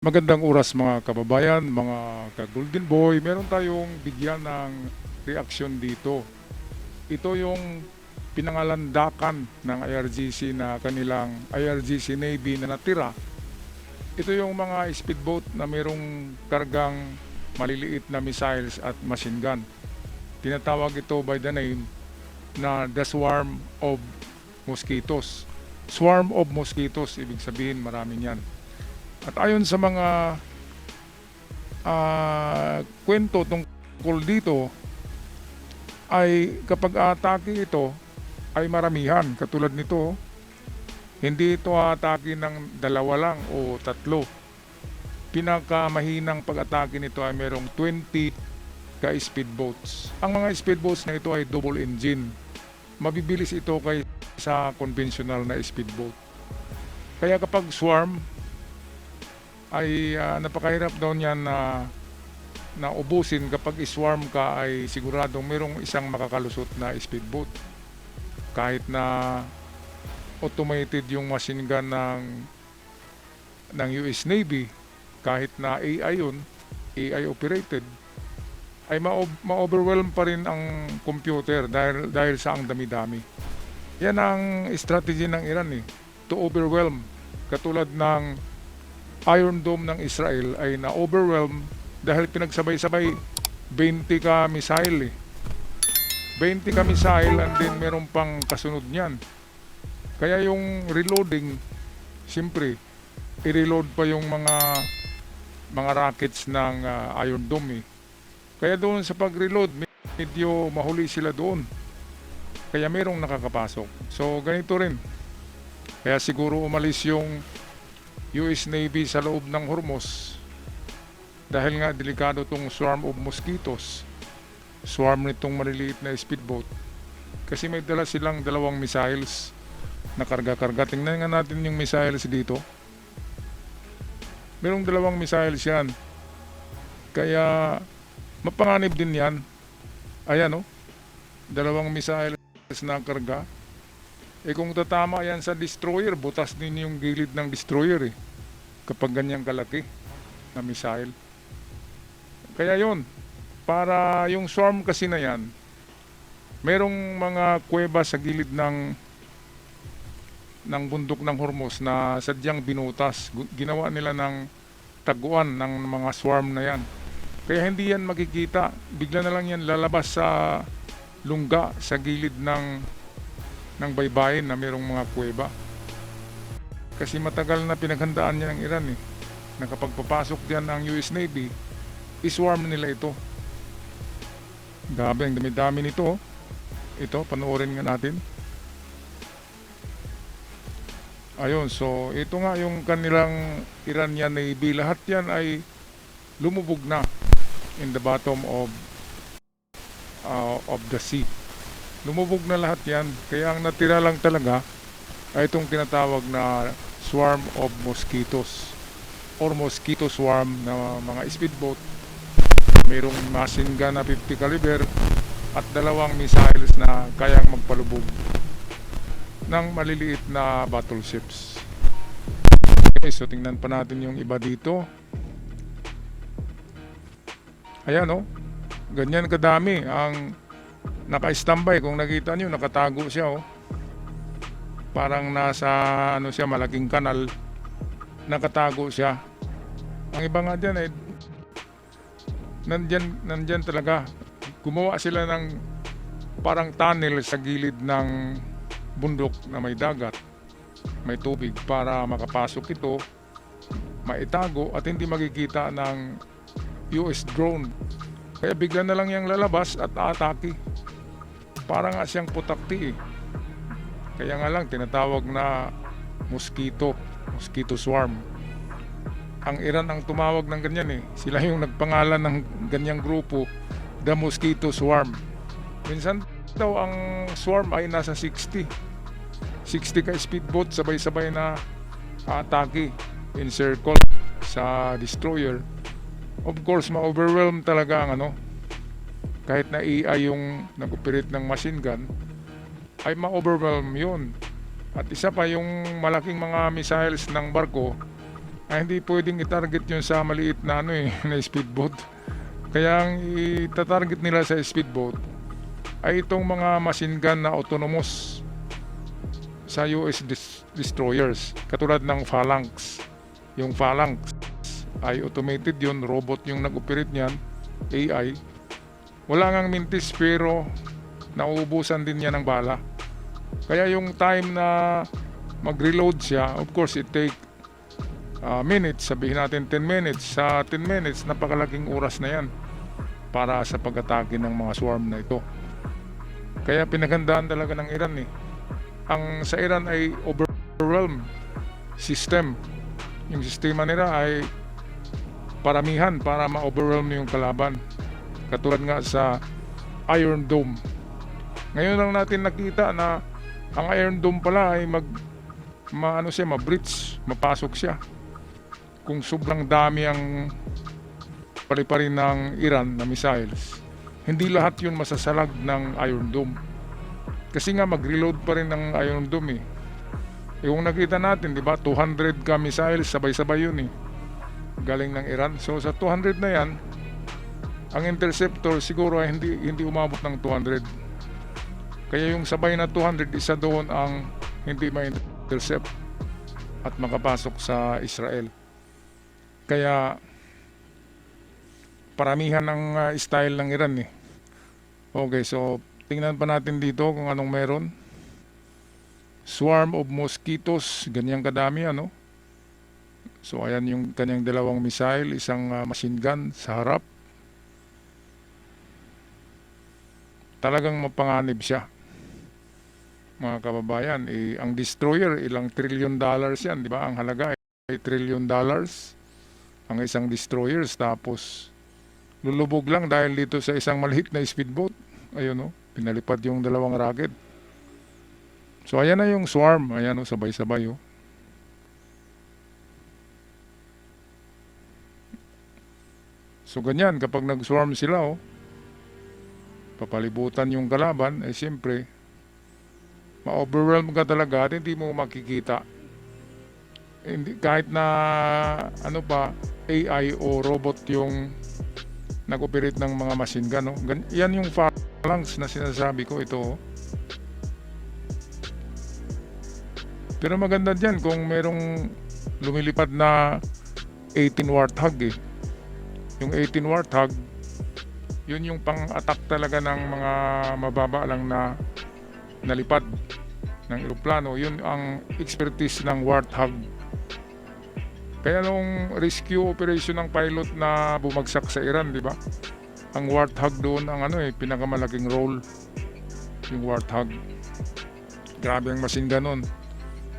Magandang oras mga kababayan, mga ka-Golden Boy. Meron tayong bigyan ng reaksyon dito. Ito yung pinangalandakan ng IRGC na kanilang IRGC Navy na natira. Ito yung mga speedboat na mayroong kargang maliliit na missiles at machine gun. Tinatawag ito by the name na the Swarm of Mosquitoes. Swarm of Mosquitoes, ibig sabihin marami niyan. At ayon sa mga kwento tungkol dito, ay kapag atake ito ay maramihan. Katulad nito, hindi ito atake ng dalawa lang o tatlo. Pinakamahinang pag-atake nito ay merong 20 ka-speedboats. Ang mga speedboats na ito ay double engine. Mabibilis ito kaysa conventional na speedboat. Kaya kapag swarm, ay napakahirap daw niyan na ubusin. Kapag swarm ka ay siguradong mayroong isang makakalusot na speedboat. Kahit na automated yung machine gun ng US Navy, kahit na AI yun, AI operated, ay ma-overwhelm pa rin ang computer dahil sa ang dami-dami. Yan ang strategy ng Iran to overwhelm. Katulad ng Iron Dome ng Israel ay na-overwhelm dahil pinagsabay-sabay 20 ka missile 20 ka missile, and then meron pang kasunod niyan. Kaya yung reloading, siyempre, i-reload pa yung mga rockets ng Iron Dome Kaya doon sa pag-reload, medyo mahuli sila doon. Kaya merong nakakapasok. So ganito rin. Kaya siguro umalis yung US Navy sa loob ng Hormuz dahil nga delikado tong swarm of mosquitoes, swarm nitong maliliit na speedboat, kasi may dala silang dalawang missiles na karga-karga. Tingnan nga natin yung missiles dito. Merong dalawang missiles yan, kaya mapanganib din yan. Ayan dalawang missiles na karga. Kung tatama yan sa destroyer, butas din yung gilid ng destroyer kapag ganyang kalaki na missile. Kaya yon, para yung swarm kasi na yan, merong mga kuweba sa gilid ng bundok ng Hormuz na sadyang binutas. Ginawa nila ng taguan ng mga swarm na yan. Kaya hindi yan makikita. Bigla na lang yan lalabas sa lungga sa gilid ng baybayin na mayroong mga kuweba. Kasi matagal na pinaghandaan niya ng Iran na kapag papasok diyan ang US Navy, iswarm nila ito. Grabe, ang dami-dami nito. Ito, panoorin nga natin. Ayun, so ito nga yung kanilang Iranian Navy. Lahat yan ay lumubog na in the bottom of the sea. Lumubog na lahat yan. Kaya ang natira lang talaga ay itong tinatawag na swarm of mosquitoes or mosquito swarm na mga speedboat. Mayroong machine gun na 50 caliber at dalawang missiles na kayang magpalubog ng maliliit na battleships. Okay, so tingnan pa natin yung iba dito. Ayan ganyan kadami ang naka-standby. Kung nakita nyo, nakatago siya parang nasa siya, malaking kanal, nakatago siya. Ang iba nga dyan nandyan talaga. Gumawa sila ng parang tunnel sa gilid ng bundok na may dagat, may tubig, para makapasok ito, maitago at hindi makikita ng US drone. Kaya bigla na lang yung lalabas at aatake. Parang nga siyang putakti Kaya nga lang tinatawag na mosquito swarm. Ang Iran ang tumawag ng ganyan Sila yung nagpangalan ng ganyang grupo, the mosquito swarm. Minsan daw ang swarm ay nasa 60 ka speedboat sabay-sabay na atake in circle sa destroyer. Of course, ma-overwhelm talaga ang kahit na AI yung nag-operate ng machine gun, ay ma-overwhelm yun. At isa pa, yung malaking mga missiles ng barko ay hindi pwedeng i-target yun sa maliit na na speedboat. Kaya ang itatarget nila sa speedboat ay itong mga machine gun na autonomous sa US destroyers, katulad ng Phalanx. Yung Phalanx ay automated yun, robot yung nag-operate niyan, AI. Wala ngang mintis pero nauubusan din niya ng bala. Kaya yung time na mag-reload siya, of course it take minutes, sabihin natin 10 minutes. Sa 10 minutes, napakalaking oras na yan para sa pag-atake ng mga swarm na ito. Kaya pinaghandaan talaga ng Iran Ang sa Iran ay overwhelm system. Yung sistema nila ay paramihan para ma-overwhelm yung kalaban. Katulad nga sa Iron Dome. Ngayon lang natin nakita na ang Iron Dome pala ay ma-breach, mapasok siya. Kung sobrang dami ang pari-pari ng Iran na missiles, hindi lahat yun masasalag ng Iron Dome. Kasi nga mag-reload pa rin ng Iron Dome Yung nakita natin, di ba, 200 ka missiles, sabay-sabay yun galing ng Iran. So sa 200 na yan, ang interceptor siguro ay hindi umabot ng 200. Kaya yung sabay na 200, isa doon ang hindi ma-intercept at makapasok sa Israel. Kaya paramihan ng style ng Iran Okay, so tingnan pa natin dito kung anong meron. Swarm of mosquitoes, ganyang kadami So ayan yung kanyang dalawang missile, isang machine gun sa harap. Talagang mapanganib siya, mga kababayan. Ang destroyer, ilang $trillion yan, di ba? Ang halaga ay $1 trillion ang isang destroyer, tapos lulubog lang dahil dito sa isang maliit na speedboat. Ayun pinalipad yung dalawang rocket. So ayan na yung swarm, ayan sabay-sabay So ganyan, kapag nag-swarm sila papalibutan yung kalaban, siyempre ma-overwhelm ka talaga at hindi mo makikita. Kahit na AI o robot yung nag-operate ng mga machine gun Yan yung Phalanx na sinasabi ko, ito Pero maganda dyan kung merong lumilipad na 18 Warthog Yung 18 Warthog, yun yung pang-attack talaga ng mga mababa lang na nalipad ng eroplano. Yun ang expertise ng Warthog. Kaya nung rescue operation ng pilot na bumagsak sa Iran, di ba? Ang Warthog doon ang pinakamalaking role. Yung Warthog. Grabe ang machine gun nun.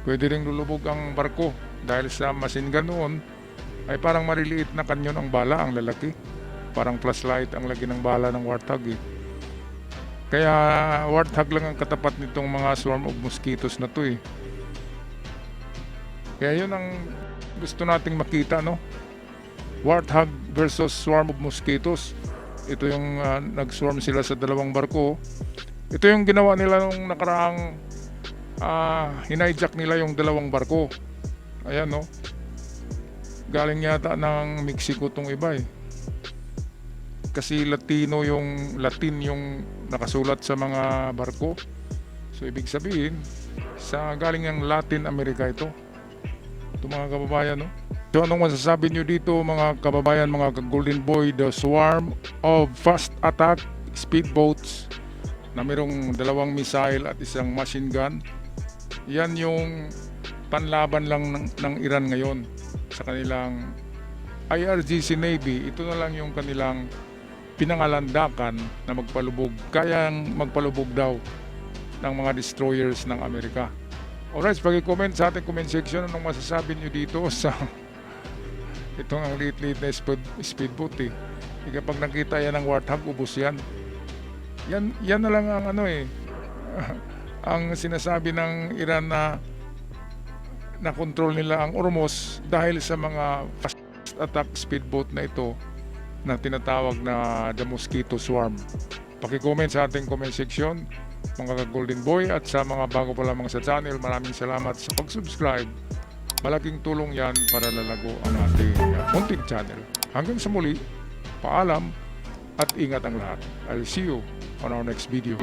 Pwede ring lulubog ang barko dahil sa machine gun noon ay parang maliliit na kanyon ang bala, ang lalaki. Parang flashlight ang lagi ng bala ng Warthog Kaya Warthog lang ang katapat nitong mga swarm of mosquitoes na to Kaya yun ang gusto nating makita Warthog versus swarm of mosquitoes. Ito yung nag-swarm sila sa dalawang barko. Ito yung ginawa nila nung nakaraang hinijack nila yung dalawang barko. Ayan galing yata ng Mexico tong iba kasi Latin yung nakasulat sa mga barko. So ibig sabihin galing ng Latin America ito mga kababayan So anong masasabi nyo dito mga kababayan, mga ka-Golden Boy, the swarm of fast attack speedboats na mayroong dalawang missile at isang machine gun? Yan yung panlaban lang ng Iran ngayon sa kanilang IRGC Navy. Ito na lang yung kanilang pinangalandakan na magpalubog. Kayang magpalubog daw ng mga destroyers ng Amerika. Alright, pag-comment sa ating comment section anong masasabi nyo dito sa itong ang liit-liit na speedboat kapag nakita yan ng Warthog, ubos yan. Yan na lang ang ang sinasabi ng Iran na control nila ang Ormuz dahil sa mga fast attack speedboat na ito na tinatawag na the mosquito swarm. Paki-comment sa ating comment section mga ka-Golden Boy, at sa mga bago pa lamang sa channel, maraming salamat sa pag-subscribe Malaking tulong yan para lalago ang ating content channel. Hanggang sa muli, paalam at ingat ang lahat. I'll see you on our next video.